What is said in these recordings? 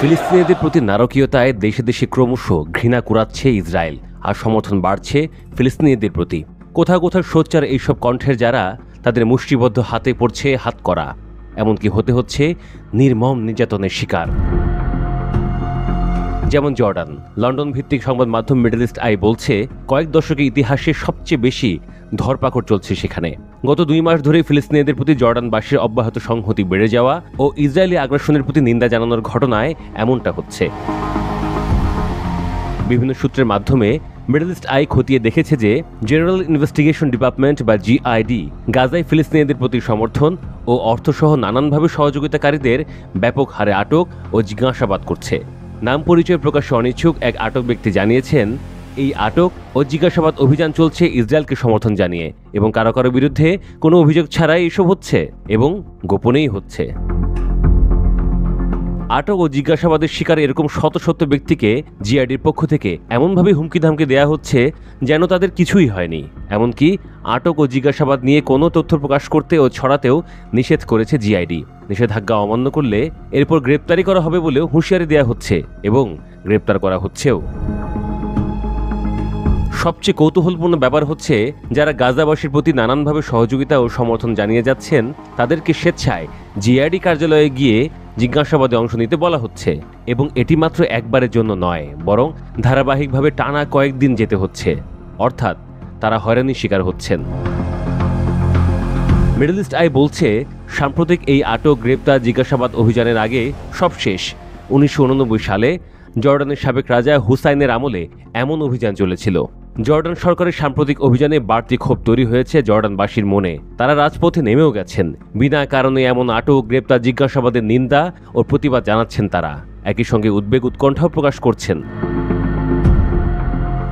ফিলিস্তিনিদের প্রতি নারকীয়তায় দেশে দেশে ক্রমশ ঘৃণা কুড়াচ্ছে ইসরায়েল, আর সমর্থন বাড়ছে ফিলিস্তিনিদের প্রতি। কোথাও কোথাও সোচ্চার এইসব কণ্ঠের যারা, তাদের মুষ্টিবদ্ধ হাতে পড়ছে হাতকড়া, এমনকি হতে হচ্ছে নির্মম নির্যাতনের শিকার। যেমন জর্ডান। লন্ডন ভিত্তিক সংবাদ মাধ্যম মিডল ইস্ট আই বলছে, কয়েক দশকের ইতিহাসে সবচেয়ে বেশি ধরপাকড় চলছে সেখানে। গত 2 মাস ধরে ফিলিস্তিনিদের প্রতি জর্ডানবাসীর অব্যাহত সংহতি বেড়ে যাওয়া ও ইসরায়েলি আগ্রাসনের প্রতি নিন্দা জানানোর ঘটনায় এমনটা হচ্ছে। বিভিন্ন সূত্রের মাধ্যমে মিডল ইস্ট আই খতিয়ে দেখেছে যে জেনারেল ইনভেস্টিগেশন ডিপার্টমেন্ট বা জিআইডি গাজায় ফিলিস্তিনিদের প্রতি সমর্থন ও অর্থসহ নানানভাবে সহযোগিতাকারীদের ব্যাপক হারে আটক ও জিজ্ঞাসাবাদ করছে। নাম পরিচয় প্রকাশে অনিচ্ছুক এক আটক ব্যক্তি জানিয়েছেন, এই আটক ও জিজ্ঞাসাবাদ অভিযান চলছে ইসরায়েলকে সমর্থন জানিয়ে, এবং কারো কারো বিরুদ্ধে কোনো অভিযোগ ছাড়াই এসব হচ্ছে এবং গোপনেই হচ্ছে। আটক ও জিজ্ঞাসাবাদের শিকার এরকম শত শত ব্যক্তিকে জিআইডির পক্ষ থেকে এমনভাবে হুমকি ধামকি দেয়া হচ্ছে যেন তাদের কিছুই হয়নি। এমনকি আটক ও জিজ্ঞাসাবাদ নিয়ে কোনো তথ্য প্রকাশ করতে ও ছড়াতেও নিষেধ করেছে জিআইডি। নিষেধাজ্ঞা অমান্য করলে এরপর গ্রেপ্তারি করা হবে বলেও হুঁশিয়ারি দেওয়া হচ্ছে এবং গ্রেপ্তার করা হচ্ছেও। সবচেয়ে কৌতূহলপূর্ণ ব্যাপার হচ্ছে, যারা গাজাবাসীর প্রতি নানানভাবে সহযোগিতা ও সমর্থন জানিয়ে যাচ্ছেন তাদেরকে স্বেচ্ছায় জিআইডি কার্যালয়ে গিয়ে জিজ্ঞাসাবাদে অংশ নিতে বলা হচ্ছে, এবং এটি মাত্র একবারের জন্য নয়, বরং ধারাবাহিকভাবে টানা কয়েকদিন যেতে হচ্ছে। অর্থাৎ তারা হয়রানির শিকার হচ্ছেন। মিডল ইস্ট আই বলছে, সাম্প্রতিক এই আটক, গ্রেপ্তার, জিজ্ঞাসাবাদ অভিযানের আগে সব শেষ 1989 সালে জর্ডানের সাবেক রাজা হুসাইনের আমলে এমন অভিযান চলেছিল। জর্ডান সরকারের সাম্প্রতিক অভিযানে বাড়তি ক্ষোভ তৈরি হয়েছে জর্ডানবাসীর মনে। তারা রাজপথে নেমেও গেছেন। বিনা কারণে এমন আটক, গ্রেপ্তার, জিজ্ঞাসাবাদের নিন্দা ও প্রতিবাদ জানাচ্ছেন তারা। একই সঙ্গে উদ্বেগ উৎকণ্ঠাও প্রকাশ করছেন।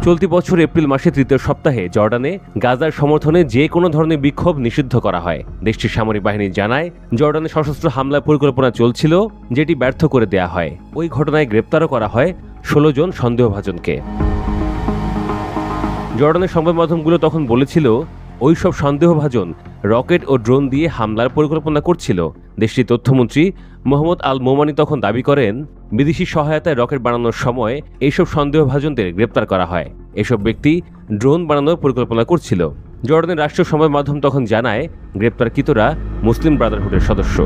চলতি বছর এপ্রিল মাসের 3য় সপ্তাহে জর্ডানে গাজার সমর্থনে যে কোনো ধরনের বিক্ষোভ নিষিদ্ধ করা হয়। দেশটির সামরিক বাহিনী জানায়, জর্ডানে সশস্ত্র হামলার পরিকল্পনা চলছিল, যেটি ব্যর্থ করে দেয়া হয়। ওই ঘটনায় গ্রেপ্তারও করা হয় 16 জন সন্দেহভাজনকে। জর্ডানের সংবাদ মাধ্যমগুলো তখন বলেছিল, ওই সব সন্দেহভাজন রকেট ও ড্রোন দিয়ে হামলার পরিকল্পনা করছিল। দেশটির তথ্যমন্ত্রী মোহাম্মদ আল মোমানি তখন দাবি করেন, বিদেশি সহায়তায় রকেট বানানোর সময় এইসব সন্দেহভাজনদের গ্রেপ্তার করা হয়। এসব ব্যক্তি ড্রোন বানানোর পরিকল্পনা করছিল। জর্ডানের রাষ্ট্রীয় সংবাদ মাধ্যম তখন জানায়, গ্রেপ্তারকৃতরা মুসলিম ব্রাদারহুডের সদস্য।